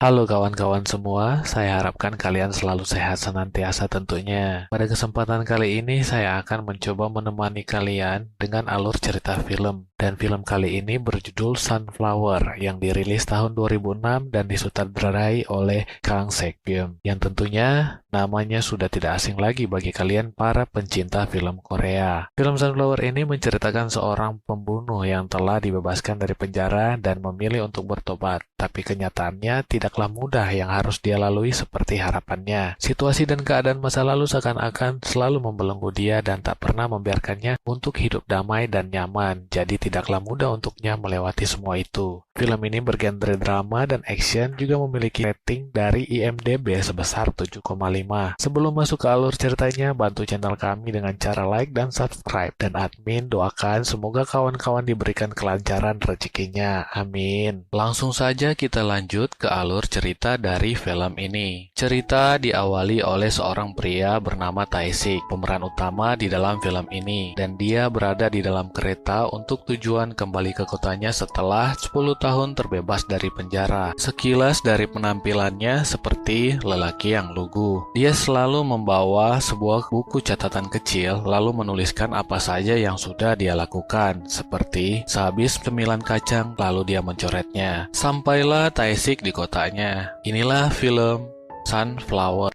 Halo kawan-kawan semua, saya harapkan kalian selalu sehat senantiasa tentunya. Pada kesempatan kali ini saya akan mencoba menemani kalian dengan alur cerita film. Dan film kali ini berjudul Sunflower yang dirilis tahun 2006 dan disutradarai oleh Kang Seok-byung. Yang tentunya namanya sudah tidak asing lagi bagi kalian para pencinta film Korea. Film Sunflower ini menceritakan seorang pembunuh yang telah dibebaskan dari penjara dan memilih untuk bertobat. Tapi kenyataannya tidaklah mudah yang harus dia lalui seperti harapannya. Situasi dan keadaan masa lalu seakan-akan selalu membelenggu dia dan tak pernah membiarkannya untuk hidup damai dan nyaman. Jadi tidaklah mudah untuknya melewati semua itu. Film ini bergenre drama dan action, juga memiliki rating dari IMDb sebesar 7,5. Sebelum masuk ke alur ceritanya, bantu channel kami dengan cara like dan subscribe. Dan admin doakan semoga kawan-kawan diberikan kelancaran rezekinya. Amin. Langsung saja kita lanjut ke alur cerita dari film ini. Cerita diawali oleh seorang pria bernama Tae-sik, pemeran utama di dalam film ini, dan dia berada di dalam kereta untuk tujuan kembali ke kotanya setelah 10 tahun terbebas dari penjara. Sekilas dari penampilannya seperti lelaki yang lugu. Dia selalu membawa sebuah buku catatan kecil lalu menuliskan apa saja yang sudah dia lakukan, seperti sehabis cemilan kacang lalu dia mencoretnya. Sampailah Tae-sik di kotanya. Inilah film Sunflower.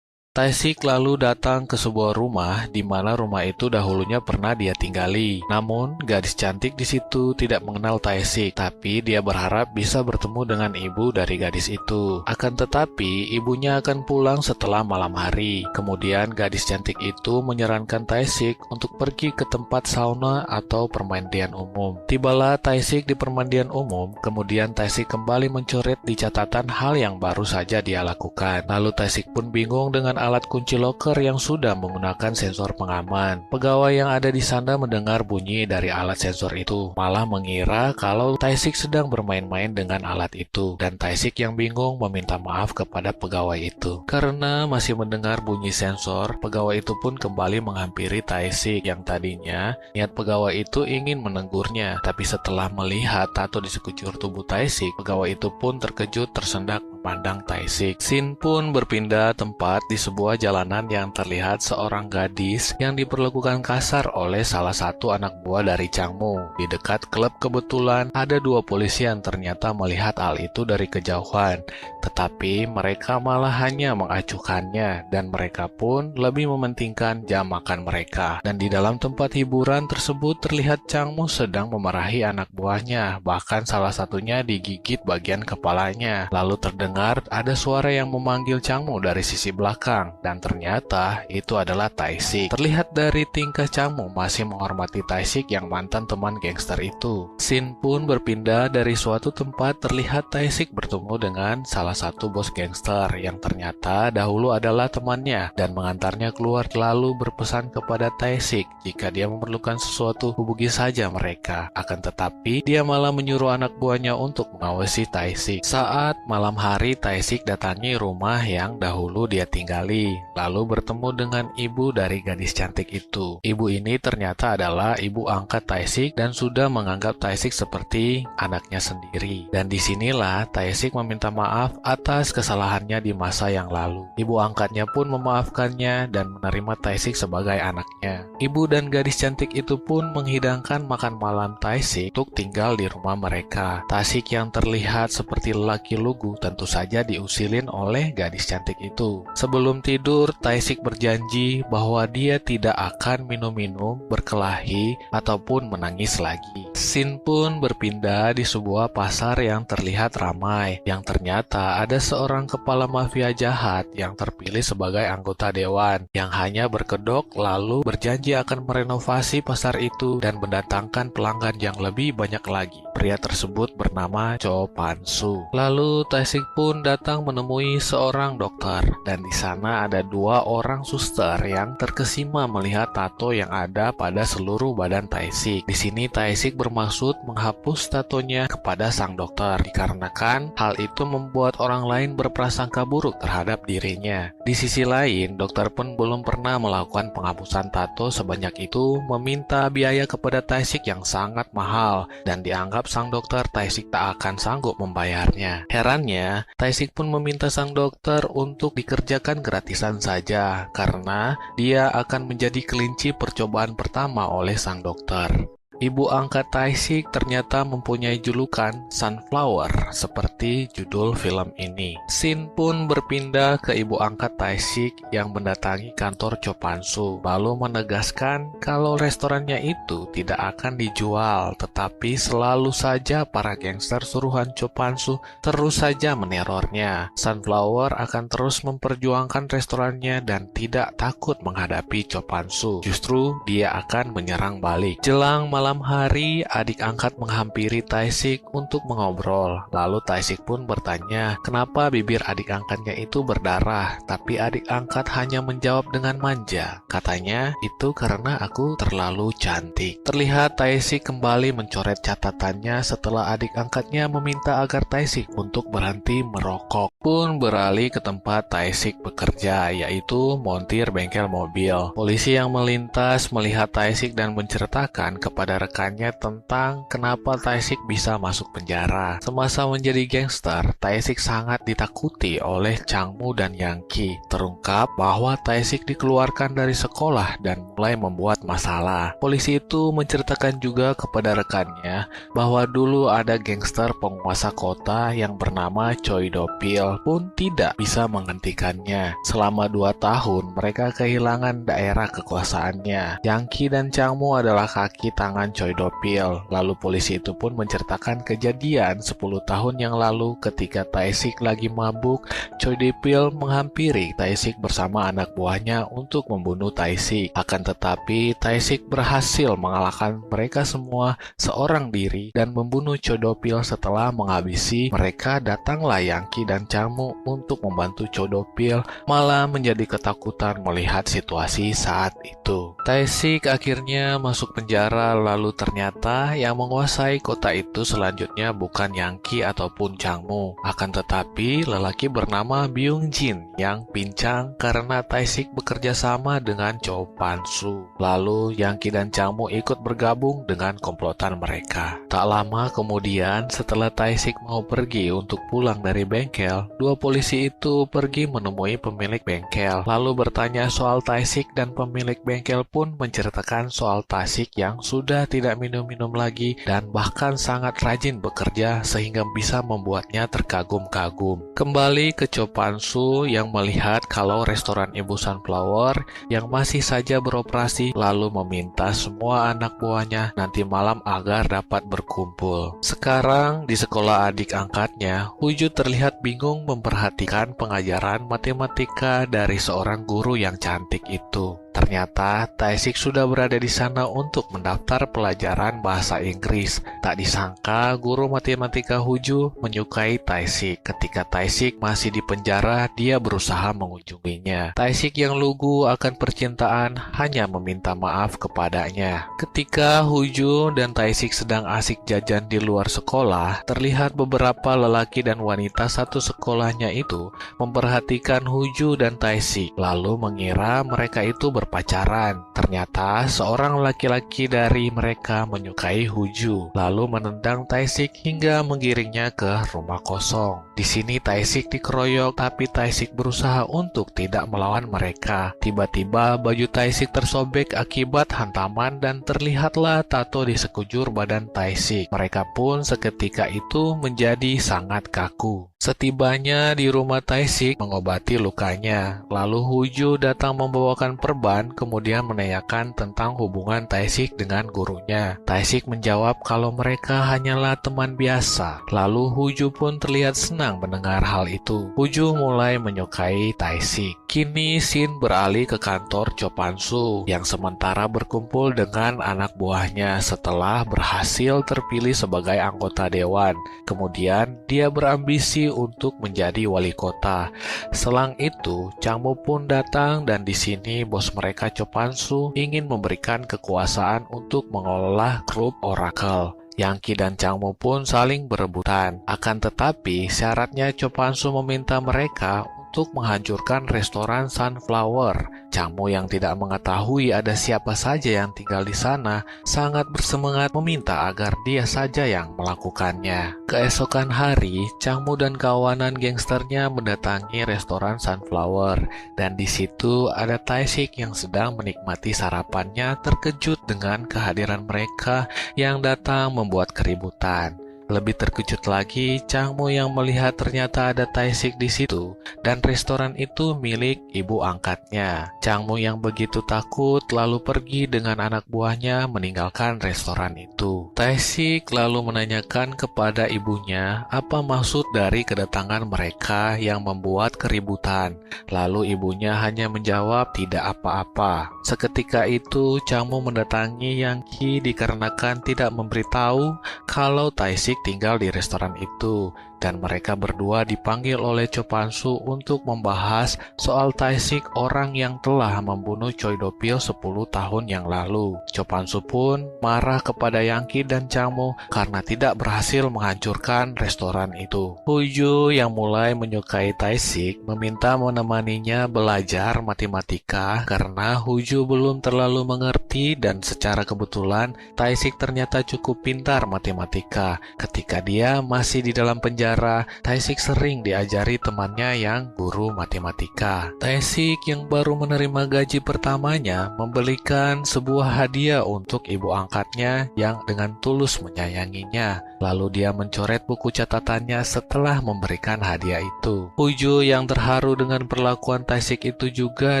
Tae-sik lalu datang ke sebuah rumah di mana rumah itu dahulunya pernah dia tinggali. Namun, gadis cantik di situ tidak mengenal Tae-sik, tapi dia berharap bisa bertemu dengan ibu dari gadis itu. Akan tetapi, ibunya akan pulang setelah malam hari. Kemudian, gadis cantik itu menyarankan Tae-sik untuk pergi ke tempat sauna atau permandian umum. Tibalah Tae-sik di permandian umum, kemudian Tae-sik kembali mencoret di catatan hal yang baru saja dia lakukan. Lalu Tae-sik pun bingung dengan alat kunci loker yang sudah menggunakan sensor pengaman. Pegawai yang ada di sana mendengar bunyi dari alat sensor itu, malah mengira kalau Tae-sik sedang bermain-main dengan alat itu. Dan Tae-sik yang bingung meminta maaf kepada pegawai itu. Karena masih mendengar bunyi sensor, pegawai itu pun kembali menghampiri Tae-sik yang tadinya niat pegawai itu ingin menegurnya. Tapi setelah melihat tato di sekujur tubuh Tae-sik, pegawai itu pun terkejut tersendak memandang Tae-sik. Scene pun berpindah tempat di sebuah jalanan yang terlihat seorang gadis yang diperlakukan kasar oleh salah satu anak buah dari Changmu. Di dekat klub kebetulan ada dua polisi yang ternyata melihat hal itu dari kejauhan, tetapi mereka malah hanya mengacuhkannya dan mereka pun lebih mementingkan jam makan mereka. Dan di dalam tempat hiburan tersebut terlihat Changmu sedang memarahi anak buahnya, bahkan salah satunya digigit bagian kepalanya. Lalu terdengar ada suara yang memanggil Changmu dari sisi belakang. Dan ternyata itu adalah Tae-sik. Terlihat dari tingkah Changmu masih menghormati Tae-sik yang mantan teman gangster itu. Scene pun berpindah dari suatu tempat terlihat Tae-sik bertemu dengan salah satu bos gangster yang ternyata dahulu adalah temannya dan mengantarnya keluar, lalu berpesan kepada Tae-sik jika dia memerlukan sesuatu hubungi saja mereka. Akan tetapi dia malah menyuruh anak buahnya untuk mengawasi Tae-sik. Saat malam hari, Tae-sik datangi rumah yang dahulu dia tinggali, lalu bertemu dengan ibu dari gadis cantik itu. Ibu ini ternyata adalah ibu angkat Tae-sik dan sudah menganggap Tae-sik seperti anaknya sendiri. Dan disinilah Tae-sik meminta maaf atas kesalahannya di masa yang lalu. Ibu angkatnya pun memaafkannya dan menerima Tae-sik sebagai anaknya. Ibu dan gadis cantik itu pun menghidangkan makan malam Tae-sik untuk tinggal di rumah mereka. Tae-sik yang terlihat seperti lelaki lugu tentu saja diusilin oleh gadis cantik itu. Sebelum tidur, Tae-sik berjanji bahwa dia tidak akan minum-minum, berkelahi, ataupun menangis lagi. Scene pun berpindah di sebuah pasar yang terlihat ramai, yang ternyata ada seorang kepala mafia jahat yang terpilih sebagai anggota dewan, yang hanya berkedok lalu berjanji akan merenovasi pasar itu dan mendatangkan pelanggan yang lebih banyak lagi. Pria tersebut bernama Cho Pan-soo. Lalu Tae-sik pun datang menemui seorang dokter, dan di sana ada dua orang suster yang terkesima melihat tato yang ada pada seluruh badan Tae-sik. Di sini Tae-sik bermaksud menghapus tatonya kepada sang dokter, dikarenakan hal itu membuat orang lain berprasangka buruk terhadap dirinya. Di sisi lain, dokter pun belum pernah melakukan penghapusan tato sebanyak itu, meminta biaya kepada Tae-sik yang sangat mahal, dan dianggap sang dokter Tae-sik tak akan sanggup membayarnya. Herannya, Tae-sik pun meminta sang dokter untuk dikerjakan gratisan saja, karena dia akan menjadi kelinci percobaan pertama oleh sang dokter. Ibu angkat Tae-sik ternyata mempunyai julukan Sunflower seperti judul film ini. Shin pun berpindah ke ibu angkat Tae-sik yang mendatangi kantor Chopansu, lalu menegaskan kalau restorannya itu tidak akan dijual, tetapi selalu saja para gangster suruhan Chopansu terus saja menerornya. Sunflower akan terus memperjuangkan restorannya dan tidak takut menghadapi Chopansu. Justru dia akan menyerang balik. Jelang malam hari, adik angkat menghampiri Tae-sik untuk mengobrol. Lalu Tae-sik pun bertanya, kenapa bibir adik angkatnya itu berdarah, tapi adik angkat hanya menjawab dengan manja. Katanya, itu karena aku terlalu cantik. Terlihat Tae-sik kembali mencoret catatannya setelah adik angkatnya meminta agar Tae-sik untuk berhenti merokok. Pun beralih ke tempat Tae-sik bekerja, yaitu montir bengkel mobil. Polisi yang melintas melihat Tae-sik dan menceritakan kepada rekannya tentang kenapa Tae-sik bisa masuk penjara. Semasa menjadi gangster, Tae-sik sangat ditakuti oleh Changmu dan Yangki. Terungkap bahwa Tae-sik dikeluarkan dari sekolah dan mulai membuat masalah. Polisi itu menceritakan juga kepada rekannya bahwa dulu ada gangster penguasa kota yang bernama Choi Do-pil pun tidak bisa menghentikannya. Selama 2 tahun, mereka kehilangan daerah kekuasaannya. Yangki dan Changmu adalah kaki tangan Choi Do-pil. Lalu polisi itu pun menceritakan kejadian 10 tahun yang lalu ketika Tae-sik lagi mabuk. Choi Do-pil menghampiri Tae-sik bersama anak buahnya untuk membunuh Tae-sik. Akan tetapi Tae-sik berhasil mengalahkan mereka semua seorang diri dan membunuh Choi Do-pil. Setelah menghabisi mereka, datanglah Yangki dan Changmu untuk membantu Choi Do-pil, malah menjadi ketakutan melihat situasi saat itu. Tae-sik akhirnya masuk penjara. Lalu ternyata yang menguasai kota itu selanjutnya bukan Yangki ataupun Changmu, akan tetapi lelaki bernama Byung-jin yang pincang karena Tae-sik bekerja sama dengan Chopansu. Lalu Yangki dan Changmu ikut bergabung dengan komplotan mereka. Tak lama kemudian, setelah Tae-sik mau pergi untuk pulang dari bengkel, dua polisi itu pergi menemui pemilik bengkel, lalu bertanya soal Tae-sik, dan pemilik bengkel pun menceritakan soal Tae-sik yang sudah tidak minum-minum lagi dan bahkan sangat rajin bekerja sehingga bisa membuatnya terkagum-kagum. Kembali ke Chopansu yang melihat kalau restoran Ibu Sunflower yang masih saja beroperasi, lalu meminta semua anak buahnya nanti malam agar dapat berkumpul. Sekarang di sekolah adik angkatnya, Huju terlihat bingung memperhatikan pengajaran matematika dari seorang guru yang cantik itu. Ternyata Tae-sik sudah berada di sana untuk mendaftar pelajaran bahasa Inggris. Tak disangka guru matematika Huju menyukai Tae-sik. Ketika Tae-sik masih di penjara, dia berusaha mengunjunginya. Tae-sik yang lugu akan percintaan hanya meminta maaf kepadanya. Ketika Huju dan Tae-sik sedang asik jajan di luar sekolah, terlihat beberapa lelaki dan wanita satu sekolahnya itu memperhatikan Huju dan Tae-sik, lalu mengira mereka itu berpacaran. Ternyata seorang laki-laki dari mereka menyukai Huju, lalu menendang Tae-sik hingga menggiringnya ke rumah kosong. Di sini Tae-sik dikeroyok, tapi Tae-sik berusaha untuk tidak melawan mereka. Tiba-tiba baju Tae-sik tersobek akibat hantaman dan terlihatlah tato di sekujur badan Tae-sik. Mereka pun seketika itu menjadi sangat kaku. Setibanya di rumah Tae-sik mengobati lukanya, lalu Huju datang membawakan perban, kemudian menanyakan tentang hubungan Tae-sik dengan gurunya. Tae-sik menjawab kalau mereka hanyalah teman biasa. Lalu Huju pun terlihat senang mendengar hal itu. Huju mulai menyukai Tae-sik. Kini Shin beralih ke kantor Cho Pan-soo yang sementara berkumpul dengan anak buahnya setelah berhasil terpilih sebagai anggota dewan. Kemudian dia berambisi untuk menjadi wali kota. Selang itu, Chang-moo pun datang dan di sini bos mereka Cho Pan-soo ingin memberikan kekuasaan untuk mengelola klub Oracle. Yang Ki dan Chang-moo pun saling berebutan. Akan tetapi, syaratnya Cho Pan-soo meminta mereka untuk menghancurkan restoran Sunflower. Chang-moo yang tidak mengetahui ada siapa saja yang tinggal di sana sangat bersemangat meminta agar dia saja yang melakukannya. Keesokan hari, Chang-moo dan kawanan gangsternya mendatangi restoran Sunflower dan di situ ada Tae-sik yang sedang menikmati sarapannya terkejut dengan kehadiran mereka yang datang membuat keributan. Lebih terkejut lagi, Chang-moo yang melihat ternyata ada Tae-sik di situ dan restoran itu milik ibu angkatnya. Chang-moo yang begitu takut lalu pergi dengan anak buahnya meninggalkan restoran itu. Tae-sik lalu menanyakan kepada ibunya apa maksud dari kedatangan mereka yang membuat keributan. Lalu ibunya hanya menjawab tidak apa-apa. Seketika itu, Chang-moo mendatangi Yang Ki dikarenakan tidak memberitahu kalau Tae-sik tinggal di restoran itu dan mereka berdua dipanggil oleh Cho Pan-soo untuk membahas soal Tae-sik orang yang telah membunuh Choi Do-pil 10 tahun yang lalu. Cho Pan-soo pun marah kepada Yang Ki dan Chang-moo karena tidak berhasil menghancurkan restoran itu. Hu-ju yang mulai menyukai Tae-sik meminta menemaninya belajar matematika karena Hu-ju belum terlalu mengerti dan secara kebetulan Tae-sik ternyata cukup pintar matematika. Ketika dia masih di dalam penjara, Tae-sik sering diajari temannya yang guru matematika. Tae-sik yang baru menerima gaji pertamanya membelikan sebuah hadiah untuk ibu angkatnya yang dengan tulus menyayanginya. Lalu dia mencoret buku catatannya setelah memberikan hadiah itu. Hu-ju yang terharu dengan perlakuan Tae-sik itu juga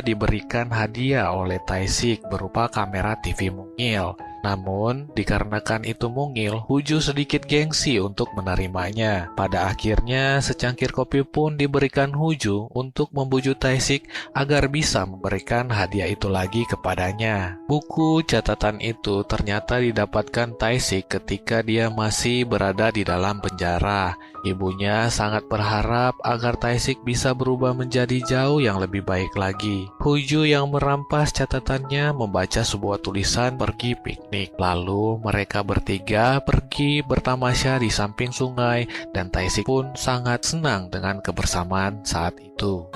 diberikan hadiah oleh Tae-sik berupa kamera TV mungil. Namun, dikarenakan itu mungil, Hu-ju sedikit gengsi untuk menerimanya. Pada akhirnya, secangkir kopi pun diberikan Hu-ju untuk membujuk Tae-sik agar bisa memberikan hadiah itu lagi kepadanya. Buku catatan itu ternyata didapatkan Tae-sik ketika dia masih berada di dalam penjara. Ibunya sangat berharap agar Tae-sik bisa berubah menjadi jauh yang lebih baik lagi. Hu-ju yang merampas catatannya membaca sebuah tulisan pergi piknik. Lalu mereka bertiga pergi bertamasya di samping sungai dan Tae-sik pun sangat senang dengan kebersamaan saat itu.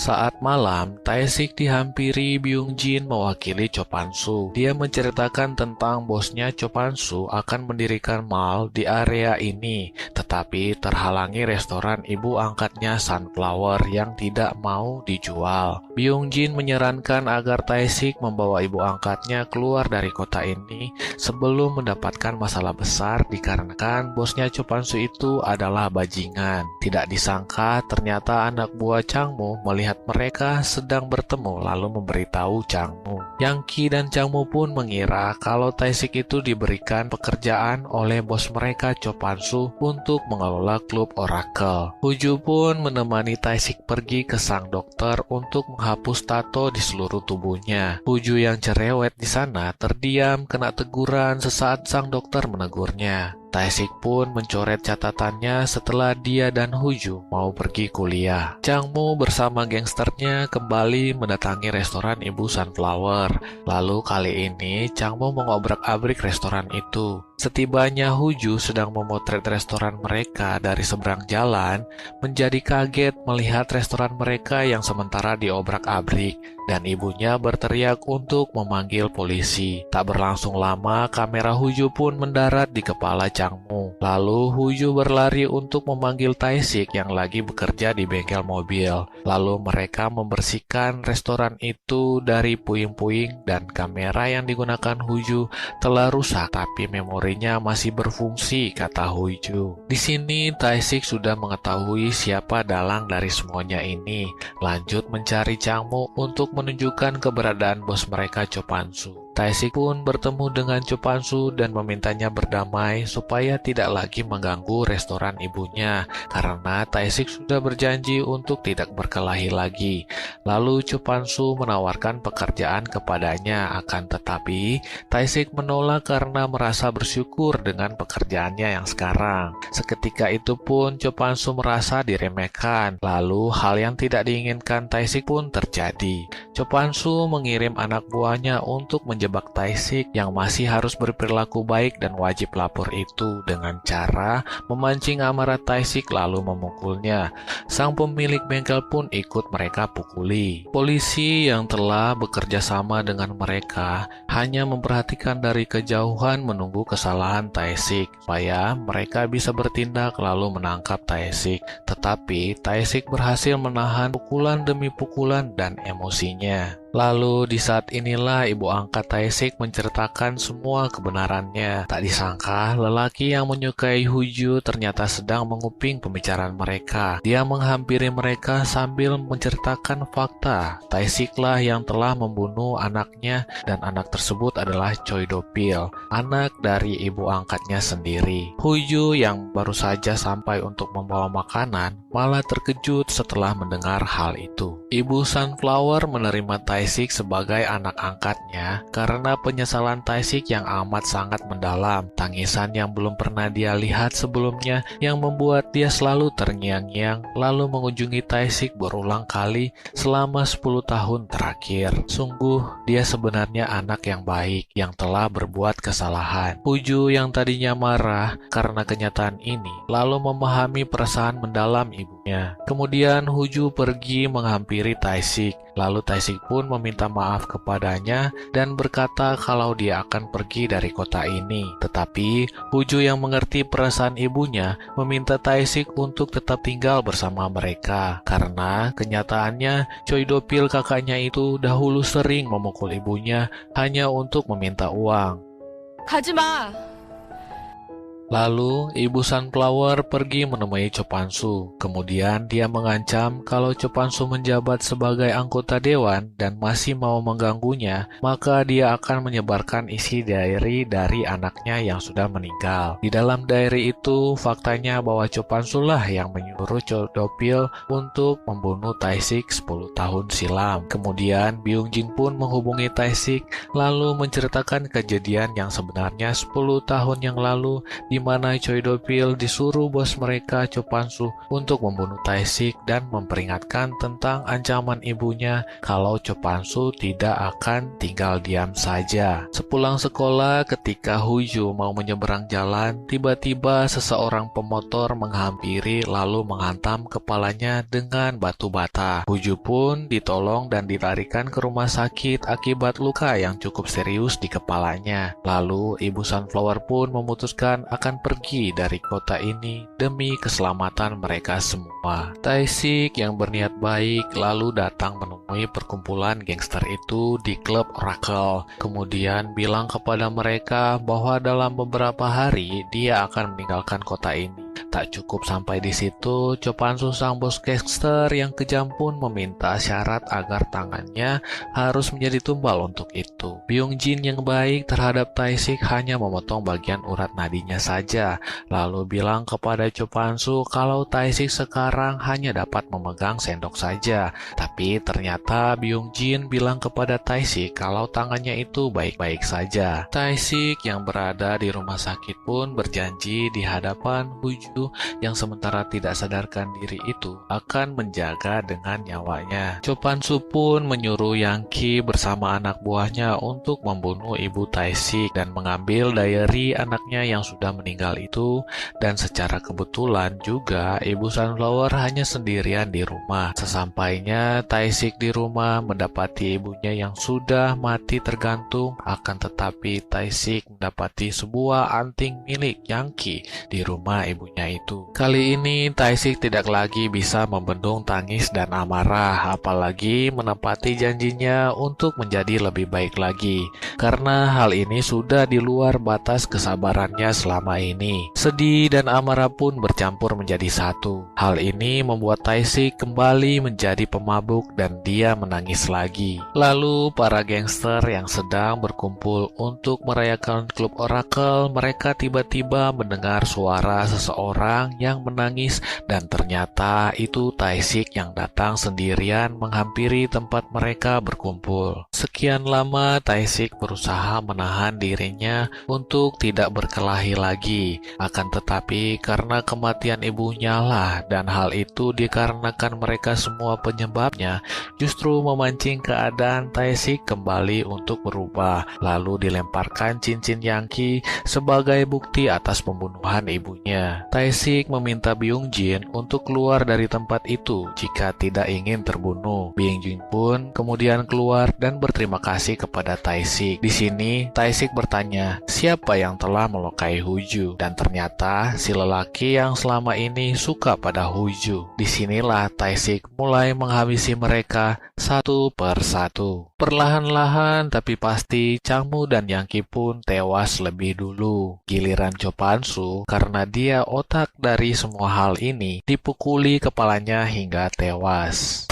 Saat malam, Tae-sik dihampiri Byung-jin mewakili Cho Pan-soo. Dia menceritakan tentang bosnya Cho Pan-soo akan mendirikan mall di area ini, tetapi terhalangi restoran ibu angkatnya Sunflower yang tidak mau dijual. Byung-jin menyarankan agar Tae-sik membawa ibu angkatnya keluar dari kota ini sebelum mendapatkan masalah besar dikarenakan bosnya Cho Pan-soo itu adalah bajingan. Tidak disangka ternyata anak buah Chang-moo melihat mereka sedang bertemu lalu memberitahu Chang-moo. Yang Ki dan Chang-moo pun mengira kalau Tae-sik itu diberikan pekerjaan oleh bos mereka Cho Pan-soo untuk mengelola klub Oracle. Hu-ju pun menemani Tae-sik pergi ke sang dokter untuk menghapus tato di seluruh tubuhnya. Hu-ju yang cerewet di sana terdiam kena teguran sesaat sang dokter menegurnya. Tae-sik pun mencoret catatannya setelah dia dan Hu-ju mau pergi kuliah. Chang-moo bersama gangsternya kembali mendatangi restoran Ibu Sunflower. Lalu kali ini Chang-moo mengobrak-abrik restoran itu. Setibanya Hu-ju sedang memotret restoran mereka dari seberang jalan, menjadi kaget melihat restoran mereka yang sementara diobrak-abrik dan ibunya berteriak untuk memanggil polisi. Tak berlangsung lama, kamera Hu-ju pun mendarat di kepala Chang-moo. Lalu Hu-ju berlari untuk memanggil Tae-sik yang lagi bekerja di bengkel mobil. Lalu mereka membersihkan restoran itu dari puing-puing dan kamera yang digunakan Hu-ju telah rusak tapi memorinya masih berfungsi, kata Hu-ju. Di sini Tae-sik sudah mengetahui siapa dalang dari semuanya ini. Lanjut mencari Chang-moo untuk menunjukkan keberadaan bos mereka Cho Pan-soo. Taesik pun bertemu dengan Cho Pansu dan memintanya berdamai supaya tidak lagi mengganggu restoran ibunya, karena Taesik sudah berjanji untuk tidak berkelahi lagi. Lalu Cho Pansu menawarkan pekerjaan kepadanya, akan tetapi Taesik menolak karena merasa bersyukur dengan pekerjaannya yang sekarang. Seketika itu pun Cho Pansu merasa diremehkan. Lalu hal yang tidak diinginkan Taesik pun terjadi. Cho Pansu mengirim anak buahnya untuk menjebak Taesik yang masih harus berperilaku baik dan wajib lapor itu dengan cara memancing amarah Taesik lalu memukulnya. Sang pemilik bengkel pun ikut mereka pukuli. Polisi yang telah bekerja sama dengan mereka hanya memperhatikan dari kejauhan menunggu kesalahan Taesik supaya mereka bisa bertindak lalu menangkap Taesik. Tetapi Taesik berhasil menahan pukulan demi pukulan dan emosinya. Lalu di saat inilah ibu angkat Taesik menceritakan semua kebenarannya. Tak disangka lelaki yang menyukai Huju ternyata sedang menguping pembicaraan mereka. Dia menghampiri mereka sambil menceritakan fakta. Taesiklah yang telah membunuh anaknya dan anak tersebut adalah Choi Do-pil, anak dari ibu angkatnya sendiri. Huju yang baru saja sampai untuk membawa makanan malah terkejut setelah mendengar hal itu. Ibu Sunflower menerima Taesik sebagai anak angkatnya karena penyesalan Taesik yang amat sangat mendalam. Tangisan yang belum pernah dia lihat sebelumnya yang membuat dia selalu terngiang-ngiang lalu mengunjungi Taesik berulang kali selama 10 tahun terakhir. Sungguh dia sebenarnya anak yang baik yang telah berbuat kesalahan. Huju yang tadinya marah karena kenyataan ini lalu memahami perasaan mendalam ibunya. Kemudian Huju pergi menghampiri Taesik. Lalu Taesik pun meminta maaf kepadanya dan berkata kalau dia akan pergi dari kota ini. Tetapi Huju yang mengerti perasaan ibunya meminta Taesik untuk tetap tinggal bersama mereka. Karena kenyataannya Choi Do-pil kakaknya itu dahulu sering memukul ibunya hanya untuk meminta uang. 가지마. Lalu, Ibu Sunflower pergi menemui Cho Pansu. Kemudian dia mengancam kalau Cho Pansu menjabat sebagai anggota dewan dan masih mau mengganggunya, maka dia akan menyebarkan isi diary dari anaknya yang sudah meninggal. Di dalam diary itu, faktanya bahwa Cho Pansu lah yang menyuruh Choi Do-pil untuk membunuh Taesik 10 tahun silam. Kemudian, Byung Jin pun menghubungi Taesik, lalu menceritakan kejadian yang sebenarnya 10 tahun yang lalu di mana Choi Do-pil disuruh bos mereka Cho Pansu untuk membunuh Taesik dan memperingatkan tentang ancaman ibunya kalau Cho Pansu tidak akan tinggal diam saja. Sepulang sekolah, ketika Huju mau menyeberang jalan, tiba-tiba seseorang pemotor menghampiri lalu menghantam kepalanya dengan batu bata. Huju pun ditolong dan dilarikan ke rumah sakit akibat luka yang cukup serius di kepalanya. Lalu Ibu Sunflower pun memutuskan akan pergi dari kota ini demi keselamatan mereka semua. Taesik yang berniat baik lalu datang menemui perkumpulan gangster itu di klub Oracle. Kemudian bilang kepada mereka bahwa dalam beberapa hari dia akan meninggalkan kota ini. Tak cukup sampai di situ, Cho Pansu sang bos gangster yang kejam pun meminta syarat agar tangannya harus menjadi tumbal untuk itu. Byung Jin yang baik terhadap Taesik hanya memotong bagian urat nadinya saja, lalu bilang kepada Cho Pansu kalau Taesik sekarang hanya dapat memegang sendok saja. Tapi ternyata Byung Jin bilang kepada Taesik kalau tangannya itu baik-baik saja. Taesik yang berada di rumah sakit pun berjanji di hadapan Huju yang sementara tidak sadarkan diri itu akan menjaga dengan nyawanya. Cho Pansu pun menyuruh Yang Ki bersama anak buahnya untuk membunuh ibu Taesik dan mengambil diary anaknya yang sudah meninggal itu, dan secara kebetulan juga Ibu Sunflower hanya sendirian di rumah. Sesampainya Taesik di rumah mendapati ibunya yang sudah mati tergantung, akan tetapi Taesik mendapati sebuah anting milik Yang Ki di rumah ibunya ibunya itu. Kali ini Tae-sik tidak lagi bisa membendung tangis dan amarah, apalagi menepati janjinya untuk menjadi lebih baik lagi, karena hal ini sudah di luar batas kesabarannya selama ini. Sedih dan amarah pun bercampur menjadi satu. Hal ini membuat Tae-sik kembali menjadi pemabuk dan dia menangis lagi. Lalu para gangster yang sedang berkumpul untuk merayakan klub Oracle, mereka tiba-tiba mendengar suara seseorang yang menangis dan ternyata itu Tae-sik yang datang sendirian menghampiri tempat mereka berkumpul. Sekian lama Tae-sik berusaha menahan dirinya untuk tidak berkelahi lagi. Akan tetapi karena kematian ibunya lah dan hal itu dikarenakan mereka semua penyebabnya, justru memancing keadaan Tae-sik kembali untuk berubah, lalu dilemparkan cincin Yangki sebagai bukti atas pembunuhan ibunya. Tae-sik meminta Byung-jin untuk keluar dari tempat itu jika tidak ingin terbunuh. Byung-jin pun kemudian keluar dan berterima kasih kepada Tae-sik. Di sini Tae-sik bertanya, siapa yang telah melukai Huju? Dan ternyata si lelaki yang selama ini suka pada Huju. Disinilah Tae-sik mulai menghabisi mereka satu per satu. Perlahan-lahan tapi pasti Changmu dan Yangki pun tewas lebih dulu. Giliran Chopansu karena dia otak dari semua hal ini dipukuli kepalanya hingga tewas.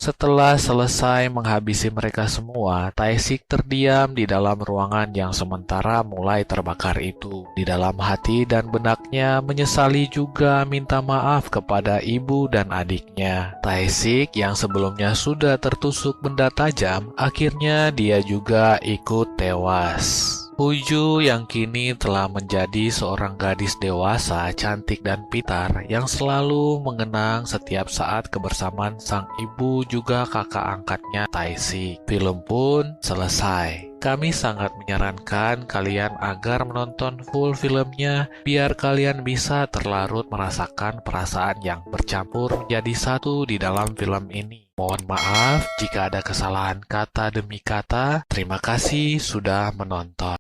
Setelah selesai menghabisi mereka semua, Tae-sik terdiam di dalam ruangan yang sementara mulai terbakar itu. Di dalam hati dan benaknya menyesali juga minta maaf kepada ibu dan adiknya. Tae-sik yang sebelumnya sudah tertusuk benda tajam, akhirnya dia juga ikut tewas. Huju yang kini telah menjadi seorang gadis dewasa, cantik dan pintar yang selalu mengenang setiap saat kebersamaan sang ibu juga kakak angkatnya Tae-sik. Film pun selesai. Kami sangat menyarankan kalian agar menonton full filmnya biar kalian bisa terlarut merasakan perasaan yang bercampur menjadi satu di dalam film ini. Mohon maaf jika ada kesalahan kata demi kata. Terima kasih sudah menonton.